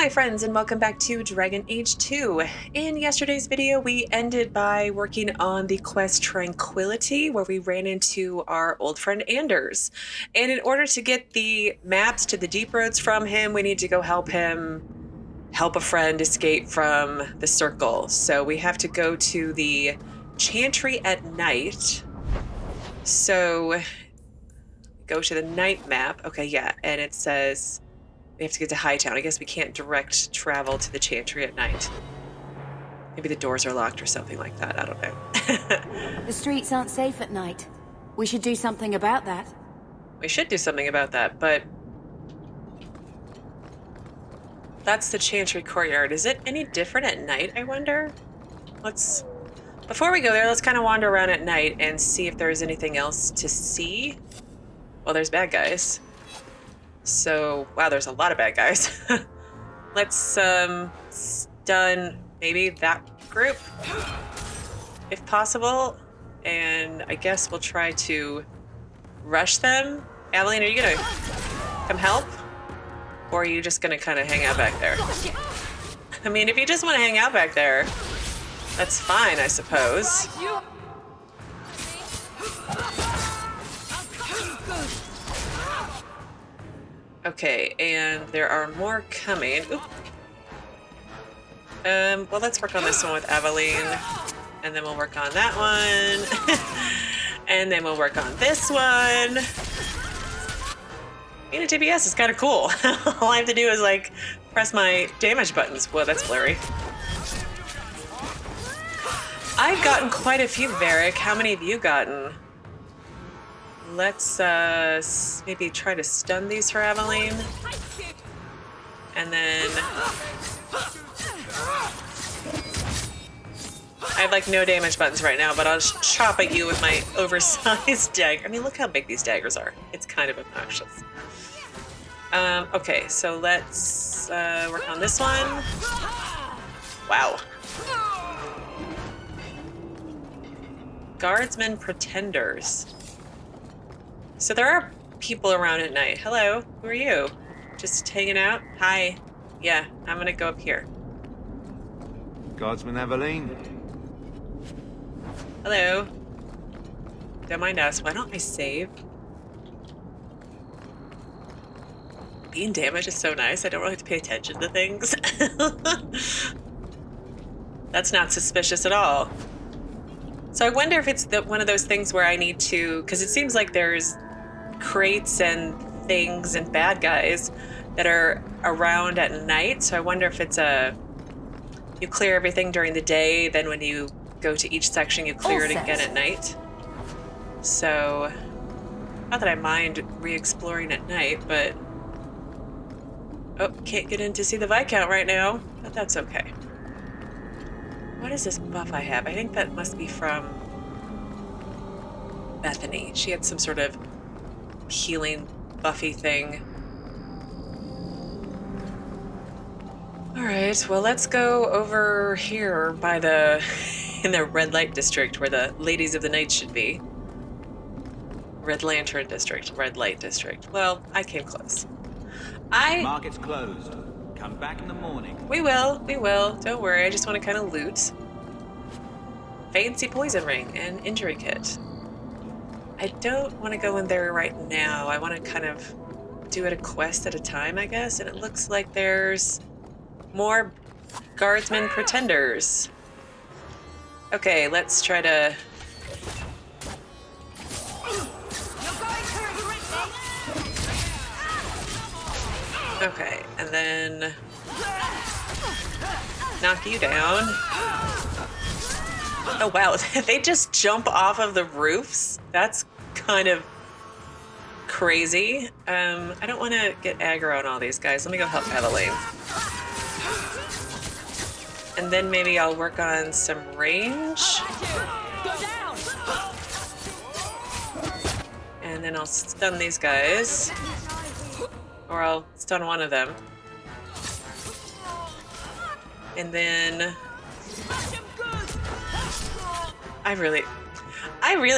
my friends, and welcome back to Dragon Age 2. In yesterday's video, we ended by working on the quest Tranquility, where we ran into our old friend Anders. And in order to get the maps to the deep roads from him, we need to go help him help a friend escape from the circle. So we have to go to the Chantry at night. So go to the night map. Okay, yeah, and it says we have to get to Hightown. I guess we can't direct travel to the Chantry at night. Maybe the doors are locked or something like that. I don't know. The streets aren't safe at night. We should do something about that. We should do something about that, but that's the Chantry courtyard. Is it any different at night, I wonder? Before we go there, let's kind of wander around at night and see if there's anything else to see. Well, there's bad guys. So, wow, there's a lot of bad guys. Let's stun maybe that group, if possible. And I guess we'll try to rush them. Aveline, are you gonna come help? Or are you just gonna kind of hang out back there? I mean, if you just want to hang out back there, that's fine, I suppose. Okay, and there are more coming. Oop. Well, let's work on this one with Aveline, and then we'll work on that one, and then we'll work on this one. Being a DPS is kind of cool. All I have to do is, like, press my damage buttons. Whoa, that's blurry. I've gotten quite a few, Varric. How many have you gotten? Let's maybe try to stun these for Aveline. And then I have like no damage buttons right now, but I'll just chop at you with my oversized dagger. I mean, look how big these daggers are. It's kind of obnoxious. Okay, so let's work on this one. Wow. Guardsmen Pretenders. So there are people around at night. Hello, who are you? Just hanging out? Hi. Yeah, I'm gonna go up here. Guardsman Aveline. Hello. Don't mind us. Why don't I save? Being damaged is so nice. I don't really have to pay attention to things. That's not suspicious at all. So I wonder if it's one of those things where I need to, because it seems like there's crates and things and bad guys that are around at night. So I wonder if it's you clear everything during the day, then when you go to each section you clear it again at night. So not that I mind re-exploring at night, but can't get in to see the Viscount right now, but that's okay. What is this buff I have? I think that must be from Bethany. She had some sort of healing buffy thing. All right, well, let's go over here by in the red light district where the ladies of the night should be. Red Lantern district, red light district. Well, I came close. Market's closed. Come back in the morning. We will. Don't worry, I just want to kind of loot. Fancy poison ring and injury kit. I don't want to go in there right now. I want to kind of do it a quest at a time, I guess. And it looks like there's more Guardsmen Pretenders. Okay, let's try to... Okay, and then knock you down. Oh wow, they just jump off of the roofs? That's kind of crazy. I don't want to get aggro on all these guys. Let me go help Aveline. And then maybe I'll work on some range. And then I'll stun these guys. Or I'll stun one of them. And then I really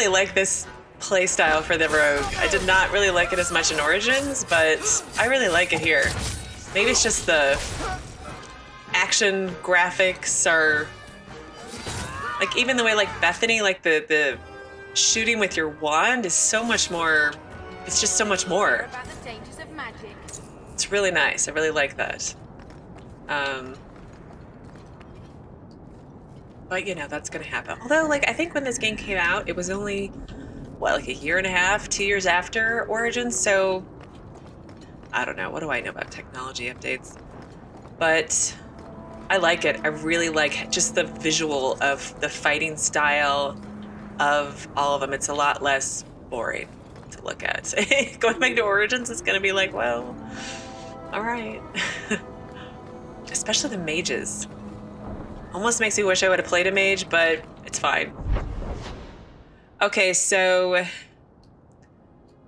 like this playstyle for the rogue. I did not really like it as much in Origins, but I really like it here. Maybe it's just the action graphics are like, even the way like Bethany, like the shooting with your wand is so much more. It's just so much more. About the dangers of magic. It's really nice. I really like that. But you know, that's gonna happen. Although, like, I think when this game came out, it was only what, like a year and a half, 2 years after Origins. So I don't know. What do I know about technology updates? But I like it. I really like just the visual of the fighting style of all of them. It's a lot less boring to look at. Going back to Origins is going to be like, well, all right. Especially the mages. Almost makes me wish I would have played a mage, but it's fine. Okay, so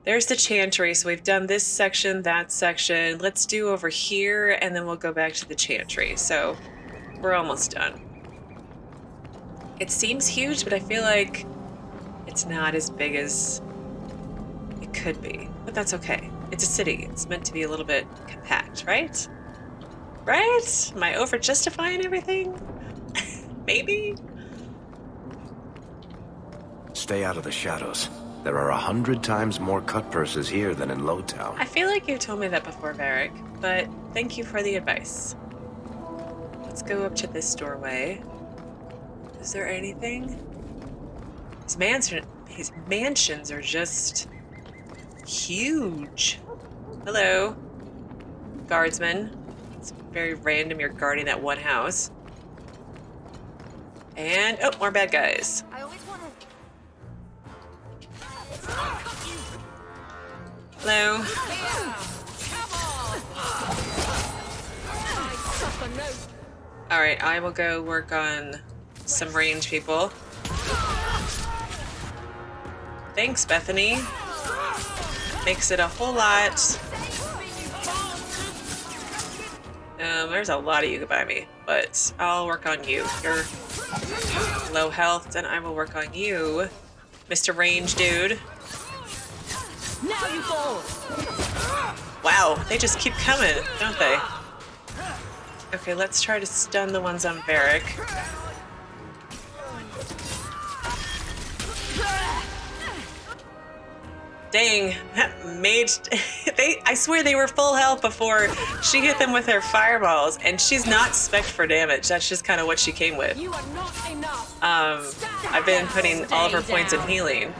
there's the Chantry. So we've done this section, that section. Let's do over here, and then we'll go back to the Chantry. So we're almost done. It seems huge, but I feel like it's not as big as it could be. But that's okay. It's a city. It's meant to be a little bit compact, right? Right? Am I over justifying everything? Maybe? Stay out of the shadows. There are 100 times more cut purses here than in Lowtown. I feel like you told me that before, Varric, but thank you for the advice. Let's go up to this doorway. Is there anything? His mansions are just huge. Hello, guardsman. It's very random you're guarding that one house. And, oh, more bad guys. I always want to. Hello. All right, I will go work on some range people. Thanks, Bethany. Makes it a whole lot. There's a lot of you by me, but I'll work on you. You're low health, and I will work on you, Mr. Range Dude. Now you fall. Wow, they just keep coming, don't they? Okay, let's try to stun the ones on Varric. Dang, mage, I swear they were full health before she hit them with her fireballs, and she's not spec'd for damage. That's just kind of what she came with. You are not enough. I've been putting all of her points in healing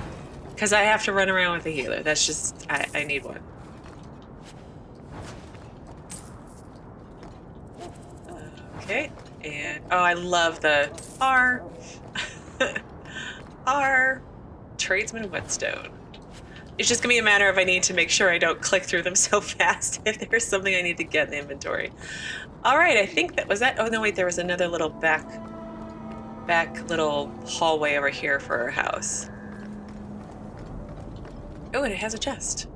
because I have to run around with a healer. That's just, I need one. Okay, and oh, I love the R Tradesman Whetstone. It's just gonna be a matter of I need to make sure I don't click through them so fast if there's something I need to get in the inventory. All right, I think that was that. Oh no, wait, there was another little back little hallway over here for our house. Oh, and it has a chest.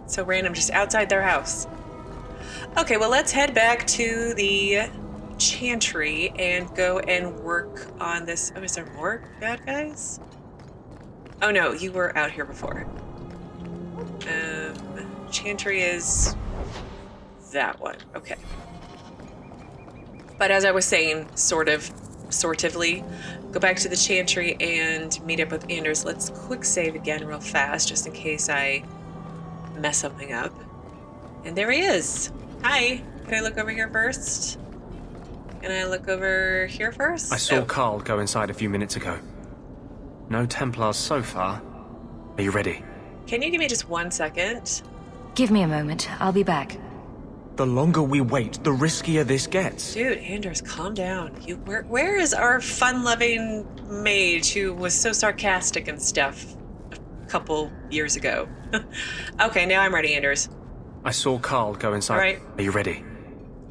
So random, just outside their house. Okay, well, let's head back to the Chantry and go and work on this. Oh, is there more bad guys? Oh no, you were out here before. Chantry is that one. Okay. But as I was saying, sortively, go back to the Chantry and meet up with Anders. Let's quick save again real fast, just in case I mess something up. And there he is. Hi. Can I look over here first? Can I look over here first? I saw Carl go inside a few minutes ago. No Templars so far. Are you ready? Can you give me just 1 second? Give me a moment. I'll be back. The longer we wait, the riskier this gets. Dude, Anders, calm down. Where is our fun-loving mage who was so sarcastic and stuff a couple years ago? Okay, now I'm ready, Anders. I saw Carl go inside. All right. Are you ready?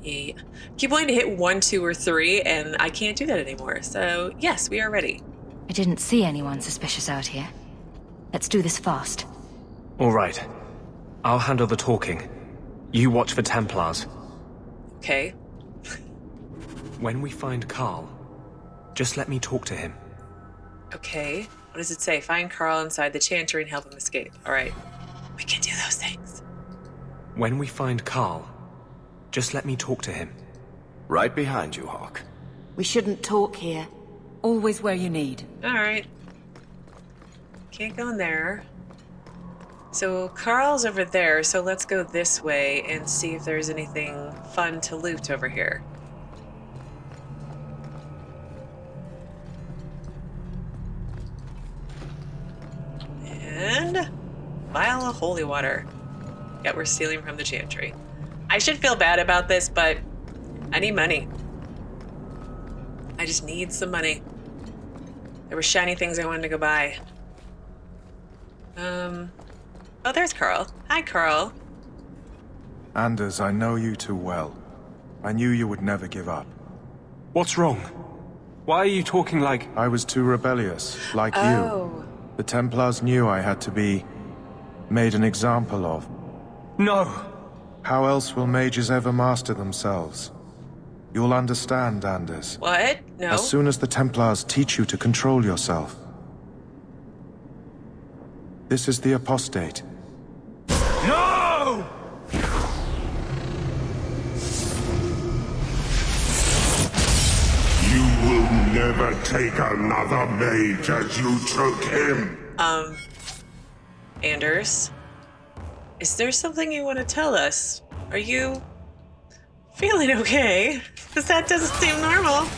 Yeah. Keep wanting to hit 1, 2, or 3, and I can't do that anymore. So, yes, we are ready. I didn't see anyone suspicious out here. Let's do this fast. All right. I'll handle the talking. You watch for Templars. Okay. When we find Carl, just let me talk to him. Okay. What does it say? Find Carl inside the Chantry and help him escape. All right. We can do those things. When we find Carl, Just let me talk to him. Right behind you, Hawk. We shouldn't talk here. Always where you need. Alright. Can't go in there. So Carl's over there, so let's go this way and see if there's anything fun to loot over here. And vial of holy water. Yeah, we're stealing from the Chantry. I should feel bad about this, but I need money. I just need some money. There were shiny things I wanted to go buy. Oh, there's Carl. Hi, Carl. Anders, I know you too well. I knew you would never give up. What's wrong? Why are you talking like... I was too rebellious, like you. The Templars knew I had to be made an example of. No! How else will mages ever master themselves? You'll understand, Anders. What? No. As soon as the Templars teach you to control yourself. This is the apostate. No! You will never take another mage as you took him. Anders, is there something you want to tell us? Are you feeling okay? Because that doesn't seem normal.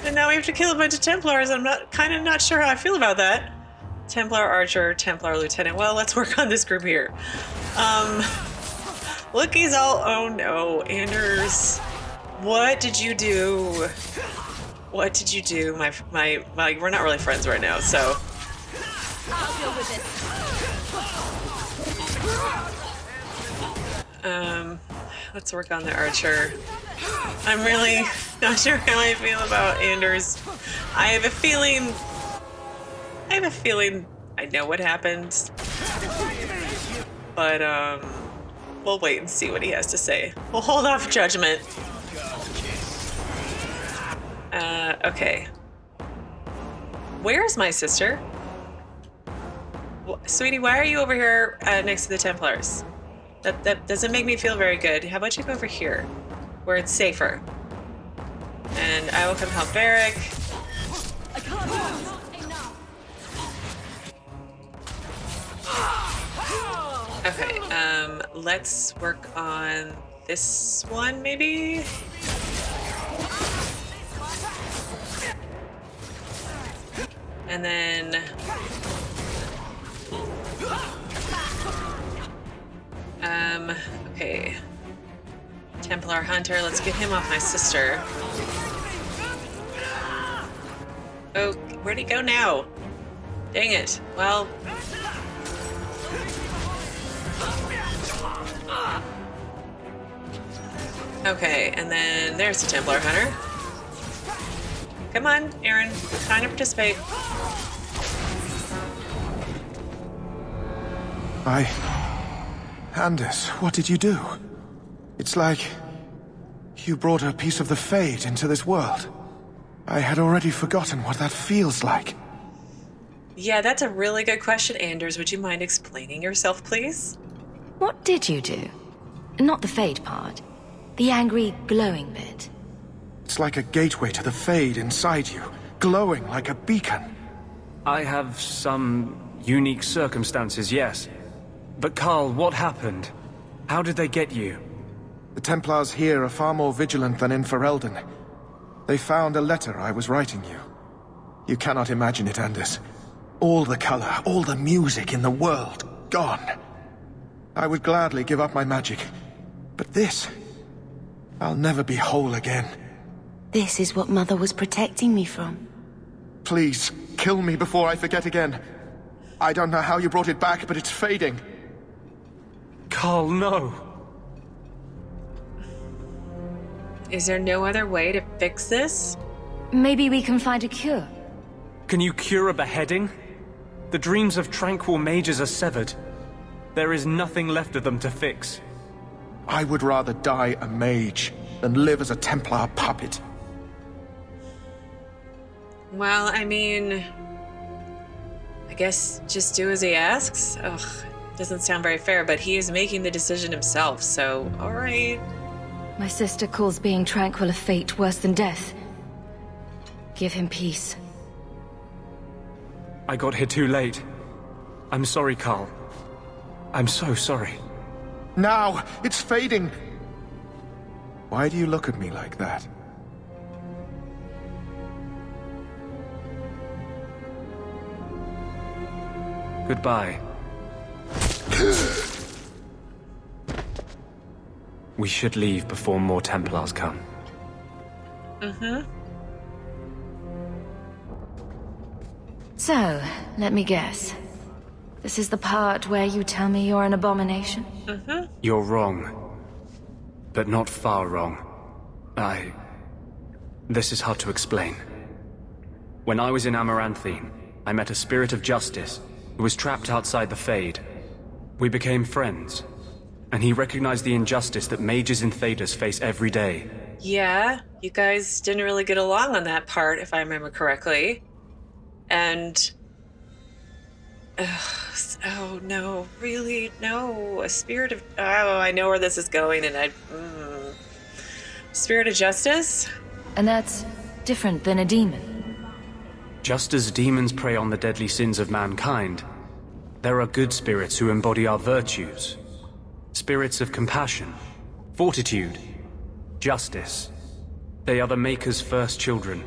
And now we have to kill a bunch of Templars. I'm not sure how I feel about that. Templar Archer, Templar Lieutenant. Well, let's work on this group here. Look, he's all... Oh no, Anders. What did you do? What did you do? We're not really friends right now, so... I'll deal with this. Let's work on the Archer. I'm really not sure how I feel about Anders. I have a feeling I know what happened. But, we'll wait and see what he has to say. We'll hold off judgment. Okay. Where's my sister? Sweetie, why are you over here next to the Templars? That doesn't make me feel very good. How about you go over here, where it's safer? And I will come help Varric. I can't move. Okay, let's work on this one, maybe? And then... okay. Templar Hunter, let's get him off my sister. Oh, where'd he go now? Dang it. Well... Okay, and then there's the Templar Hunter. Come on, Aaron. Time to participate. Anders, what did you do? It's like... you brought a piece of the Fade into this world. I had already forgotten what that feels like. Yeah, that's a really good question, Anders. Would you mind explaining yourself, please? What did you do? Not the Fade part. The angry, glowing bit. It's like a gateway to the Fade inside you, glowing like a beacon. I have some unique circumstances, yes. But Carl, what happened? How did they get you? The Templars here are far more vigilant than in Ferelden. They found a letter I was writing you. You cannot imagine it, Anders. All the color, all the music in the world, gone. I would gladly give up my magic. But this... I'll never be whole again. This is what Mother was protecting me from. Please, kill me before I forget again. I don't know how you brought it back, but it's fading. Carl, no. Is there no other way to fix this? Maybe we can find a cure. Can you cure a beheading? The dreams of tranquil mages are severed. There is nothing left of them to fix. I would rather die a mage than live as a Templar puppet. Well, I mean... I guess just do as he asks? Ugh, doesn't sound very fair, but he is making the decision himself, so alright. My sister calls being tranquil a fate worse than death. Give him peace. I got here too late. I'm sorry, Carl. I'm so sorry. Now! It's fading! Why do you look at me like that? Goodbye. We should leave before more Templars come. So, let me guess. This is the part where you tell me you're an abomination? You're wrong. But not far wrong. This is hard to explain. When I was in Amaranthine, I met a spirit of justice who was trapped outside the Fade. We became friends, and he recognized the injustice that mages in Thedas face every day. Yeah, you guys didn't really get along on that part, if I remember correctly. And... oh, no. Really? No. A spirit of... Oh, I know where this is going, and Spirit of justice? And that's different than a demon. Just as demons prey on the deadly sins of mankind, there are good spirits who embody our virtues. Spirits of compassion, fortitude, justice. They are the Maker's first children,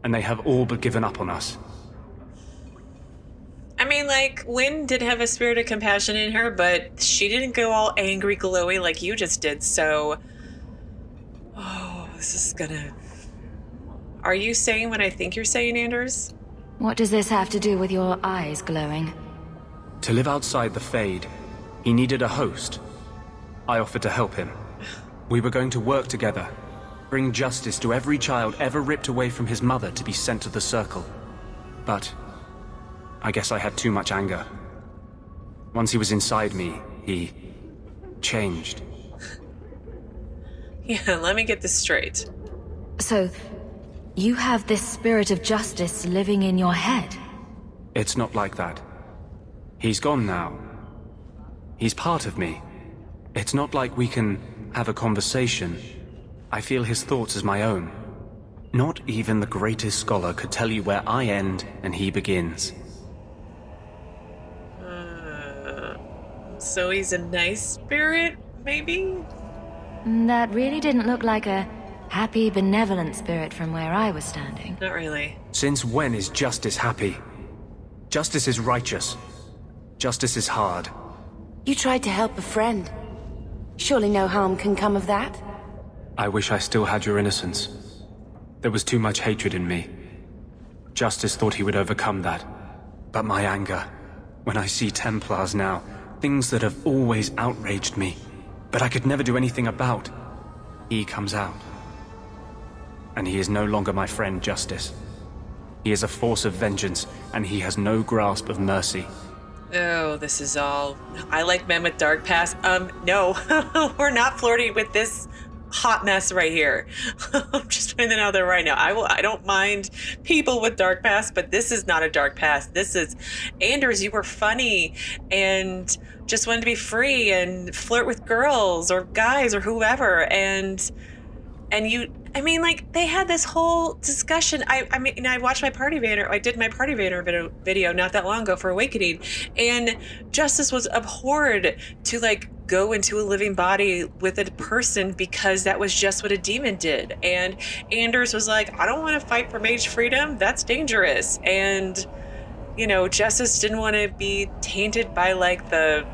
and they have all but given up on us. I mean, like, Wynn did have a spirit of compassion in her, but she didn't go all angry, glowy like you just did, so... Oh, this is gonna... Are you saying what I think you're saying, Anders? What does this have to do with your eyes glowing? To live outside the Fade, he needed a host. I offered to help him. We were going to work together, bring justice to every child ever ripped away from his mother to be sent to the Circle. But I guess I had too much anger. Once he was inside me, he changed. Yeah, let me get this straight. So, you have this spirit of justice living in your head? It's not like that. He's gone now. He's part of me. It's not like we can have a conversation. I feel his thoughts as my own. Not even the greatest scholar could tell you where I end and he begins. So he's a nice spirit, maybe? That really didn't look like a happy, benevolent spirit from where I was standing. Not really. Since when is justice happy? Justice is righteous. Justice is hard. You tried to help a friend. Surely no harm can come of that? I wish I still had your innocence. There was too much hatred in me. Justice thought he would overcome that. But my anger, when I see Templars now, things that have always outraged me, but I could never do anything about, he comes out. And he is no longer my friend, Justice. He is a force of vengeance, and he has no grasp of mercy. Oh, this is all... I like men with dark past. No. We're not flirting with this hot mess right here. I'm just putting that out there right now. I don't mind people with dark past, but this is not a dark past. This is... Anders, you were funny and just wanted to be free and flirt with girls or guys or whoever, and you... I mean, like, they had this whole discussion. I mean, I watched my party banner. I did my party banner video not that long ago for Awakening, and Justice was abhorred to, like, go into a living body with a person because that was just what a demon did. And Anders was like, I don't want to fight for mage freedom. That's dangerous. And, you know, Justice didn't want to be tainted by, like, the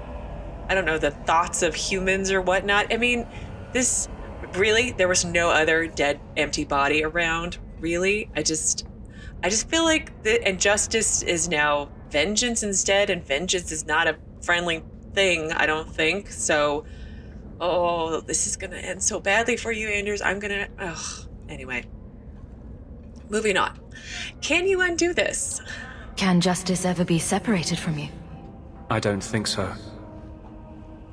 thoughts of humans or whatnot. I mean, this... Really? There was no other dead, empty body around? Really? I just feel like and justice is now vengeance instead, and vengeance is not a friendly thing, I don't think. So, oh, this is gonna end so badly for you, Anders. Anyway. Moving on. Can you undo this? Can justice ever be separated from you? I don't think so.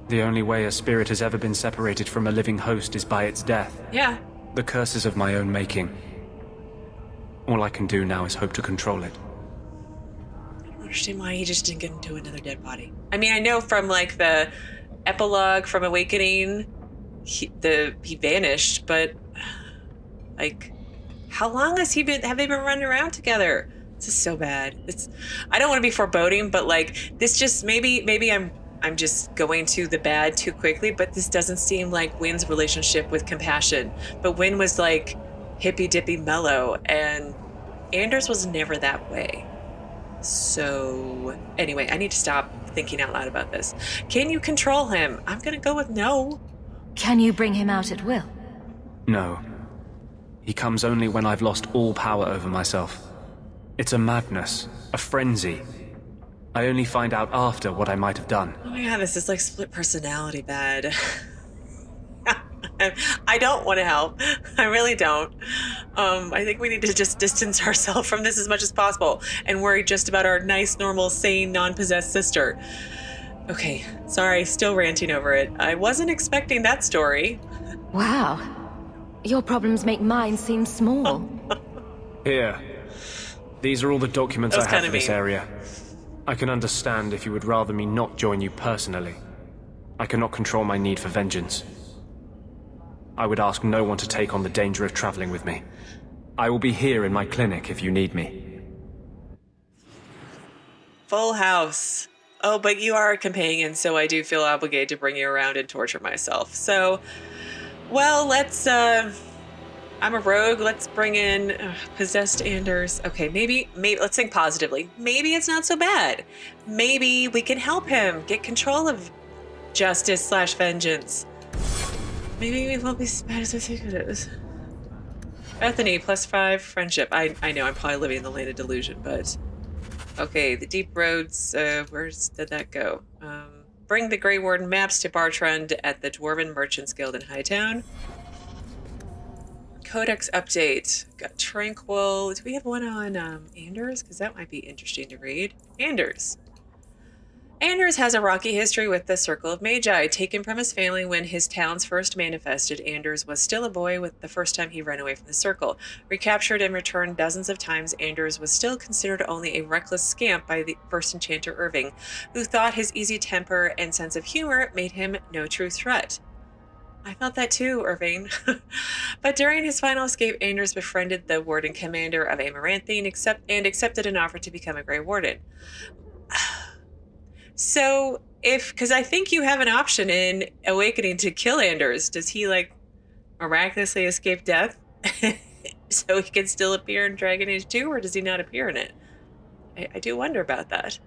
The only way a spirit has ever been separated from a living host is by its death. Yeah. The curse is of my own making. All I can do now is hope to control it. I don't understand why he just didn't get into another dead body. I mean, I know from, like, the epilogue from Awakening, he vanished, but like, how long have they been running around together? This is so bad. I don't want to be foreboding, but like, this just maybe I'm just going to the bad too quickly, but this doesn't seem like Wynn's relationship with Compassion. But Wynn was like hippy dippy mellow, and Anders was never that way. So anyway, I need to stop thinking out loud about this. Can you control him? I'm gonna go with no. Can you bring him out at will? No. He comes only when I've lost all power over myself. It's a madness, a frenzy. I only find out after what I might have done. Oh my god, this is like split personality bad. I don't want to help. I really don't. I think we need to just distance ourselves from this as much as possible and worry just about our nice, normal, sane, non-possessed sister. Okay, sorry, still ranting over it. I wasn't expecting that story. Wow. Your problems make mine seem small. Here. These are all the documents I have for this mean. area. I can understand if you would rather me not join you personally. I cannot control my need for vengeance. I would ask no one to take on the danger of traveling with me. I will be here in my clinic if you need me. Full house. Oh, but you are a companion, so I do feel obligated to bring you around and torture myself. So, well, let's, I'm a rogue. Let's bring in possessed Anders. Okay, maybe, let's think positively. Maybe it's not so bad. Maybe we can help him get control of justice/vengeance. Maybe we won't be as bad as I think it is. Bethany, +5 friendship. I know I'm probably living in the land of delusion, but okay. The deep roads. Where did that go? Bring the Grey Warden maps to Bartrand at the Dwarven Merchants Guild in Hightown. Codex update. Got Tranquil. Do we have one on Anders? Because that might be interesting to read. Anders. Anders has a rocky history with the Circle of Magi. Taken from his family when his talents first manifested, Anders was still a boy with the first time he ran away from the Circle. Recaptured and returned dozens of times, Anders was still considered only a reckless scamp by the first enchanter Irving, who thought his easy temper and sense of humor made him no true threat. I thought that too, Irving. But during his final escape, Anders befriended the Warden Commander of Amaranthine and accepted an offer to become a Grey Warden. So, because I think you have an option in Awakening to kill Anders. Does he, like, miraculously escape death so he can still appear in Dragon Age 2, or does he not appear in it? I do wonder about that.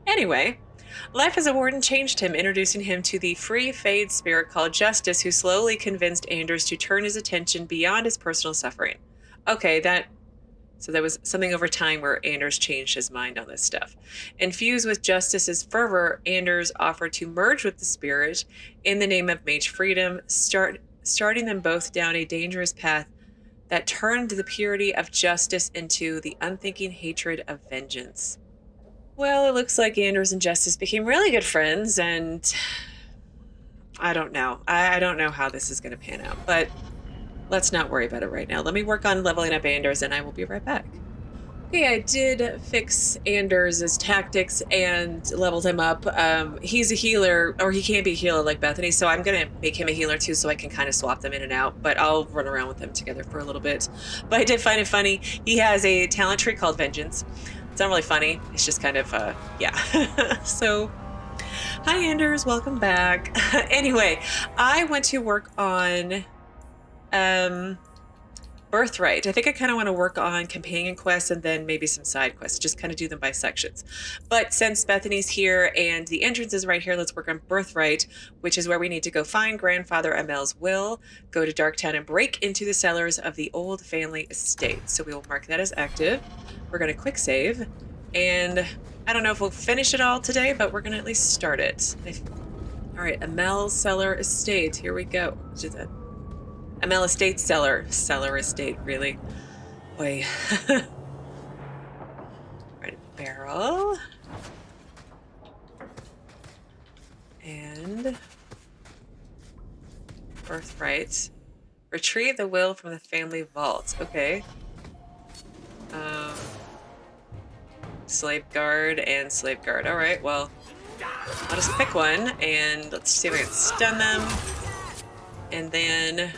Anyway, life as a warden changed him, introducing him to the free fade spirit called Justice, who slowly convinced Anders to turn his attention beyond his personal suffering. Okay, so there was something over time where Anders changed his mind on this stuff. Infused with Justice's fervor, Anders offered to merge with the spirit in the name of mage freedom, starting them both down a dangerous path that turned the purity of justice into the unthinking hatred of vengeance. Well, it looks like Anders and Justice became really good friends, and I don't know. I don't know how this is going to pan out, but let's not worry about it right now. Let me work on leveling up Anders, and I will be right back. Okay, I did fix Anders' tactics and leveled him up. He's a healer, or he can't be a healer like Bethany, so I'm going to make him a healer too so I can kind of swap them in and out, but I'll run around with them together for a little bit. But I did find it funny. He has a talent tree called Vengeance. It's not really funny. It's just kind of, yeah. So, hi Anders, welcome back. Anyway, I went to work on Birthright. I think I kind of want to work on companion quests and then maybe some side quests, just kind of do them by sections. But since Bethany's here and the entrance is right here, let's work on Birthright, which is where we need to go find Grandfather Amel's will, go to Darktown and break into the cellars of the old family estate. So we will mark that as active. We're going to quick save, and I don't know if we'll finish it all today, but we're going to at least start it. All right, Amel's Cellar Estate. Here we go. Do that. Amel Estate Cellar. Cellar Estate, really. Boy. Right, barrel. And Birthright. Retrieve the will from the family vault. Okay. Slave guard and slave guard. All right, well, I'll just pick one and let's see if I can stun them. And then...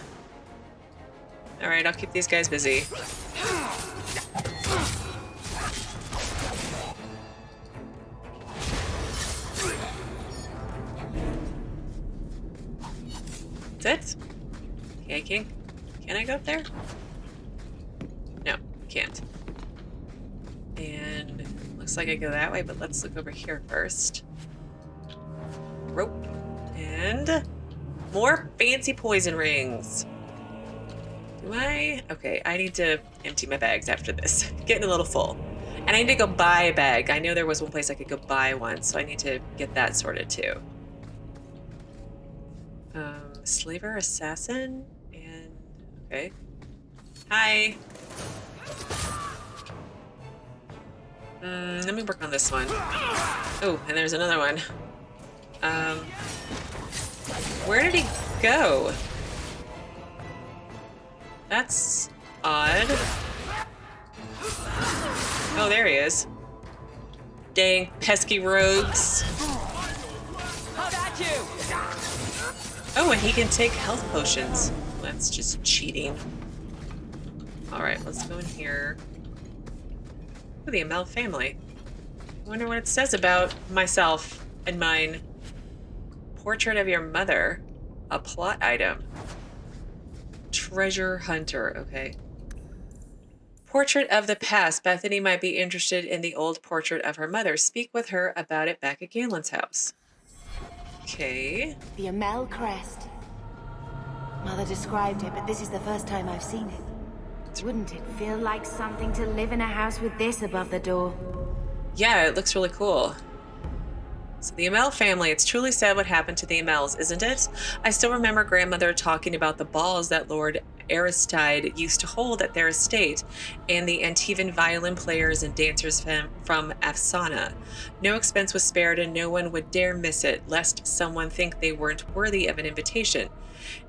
Alright, I'll keep these guys busy. That's it? Okay, can I go up there? No, can't. And looks like I go that way, but let's look over here first. Rope. And more fancy poison rings. Do I? Okay, I need to empty my bags after this. Getting a little full. And I need to go buy a bag. I know there was one place I could go buy one, so I need to get that sorted too. Slaver, assassin, and... Okay. Hi! Let me work on this one. Oh, and there's another one. Where did he go? That's odd. Oh, there he is. Dang, pesky rogues. Oh, and he can take health potions. That's just cheating. Alright, let's go in here. Ooh, the Amel family. I wonder what it says about myself and mine. Portrait of your mother. A plot item. Treasure hunter, okay. Portrait of the past. Bethany might be interested in the old portrait of her mother. Speak with her about it back at Galen's house. Okay. The Amel crest. Mother described it, but this is the first time I've seen it. Wouldn't it feel like something to live in a house with this above the door? Yeah, it looks really cool. So the Amel family, it's truly sad what happened to the Amels, isn't it? I still remember grandmother talking about the balls that Lord Aristide used to hold at their estate, and the Antivan violin players and dancers from Afsana. No expense was spared, and no one would dare miss it, lest someone think they weren't worthy of an invitation.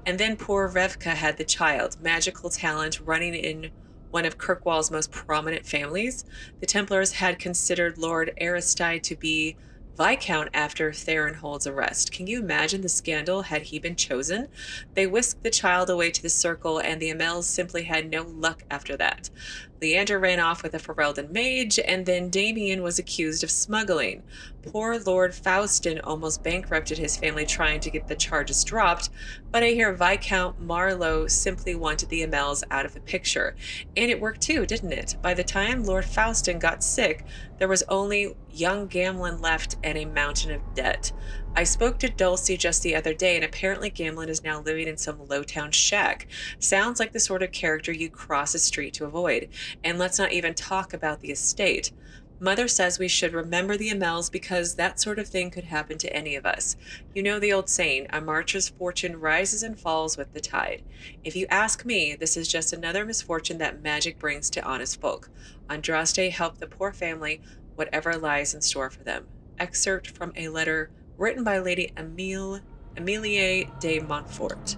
And then poor Revka had the child, magical talent running in one of Kirkwall's most prominent families. The Templars had considered Lord Aristide to be Viscount after Theronhold's arrest. Can you imagine the scandal had he been chosen? They whisked the child away to the circle, and the Amels simply had no luck after that. Leander ran off with a Ferelden mage, and then Damien was accused of smuggling. Poor Lord Faustin almost bankrupted his family trying to get the charges dropped, but I hear Viscount Marlowe simply wanted the Amels out of the picture. And it worked too, didn't it? By the time Lord Faustin got sick, there was only young Gamlin left and a mountain of debt. I spoke to Dulcie just the other day, and apparently Gamlin is now living in some low-town shack. Sounds like the sort of character you'd cross a street to avoid. And let's not even talk about the estate. Mother says we should remember the Amels because that sort of thing could happen to any of us. You know the old saying, a marcher's fortune rises and falls with the tide. If you ask me, this is just another misfortune that magic brings to honest folk. Andraste helped the poor family, whatever lies in store for them. Excerpt from a letter written by Lady Emilie de Montfort.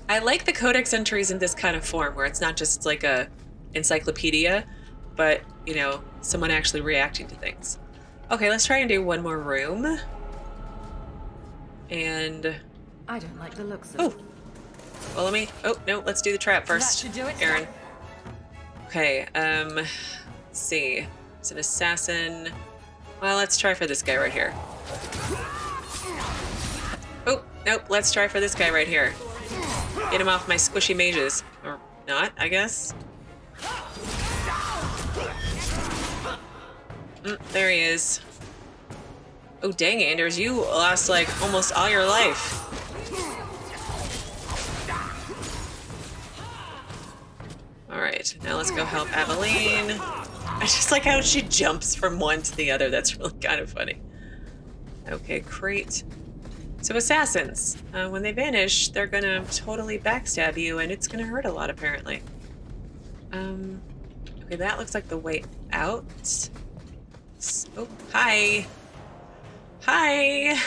I like the codex entries in this kind of form, where it's not just like a encyclopedia, but, you know, someone actually reacting to things. Okay, let's try and do one more room. And... I don't like the looks of it. Well, let me... Oh, no, let's do the trap first. That should do it. Aaron. Okay, let's see. It's an assassin. Well, let's try for this guy right here. Oh, nope, let's try for this guy right here. Get him off my squishy mages. Or not, I guess. There he is. Oh, dang, Anders, you lost, like, almost all your life. Alright, now let's go help Aveline. I just like how she jumps from one to the other. That's really kind of funny. Okay, great. So assassins, when they vanish, they're gonna totally backstab you, and it's gonna hurt a lot, apparently. Okay, that looks like the way out. Oh, hi. Hi.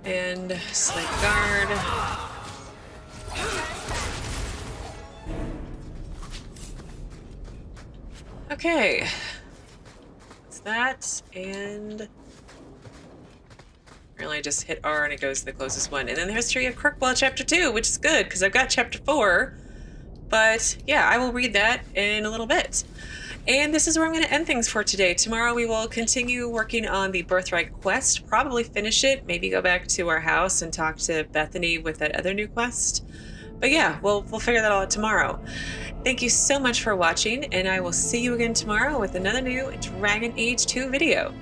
And slate guard. Okay. That's that, and really I just hit R and it goes to the closest one. And then the history of Kirkwall chapter 2, which is good because I've got chapter 4. But yeah, I will read that in a little bit. And this is where I'm going to end things for today. Tomorrow we will continue working on the Birthright quest, probably finish it, maybe go back to our house and talk to Bethany with that other new quest. But yeah, we'll figure that all out tomorrow. Thank you so much for watching, and I will see you again tomorrow with another new Dragon Age 2 video.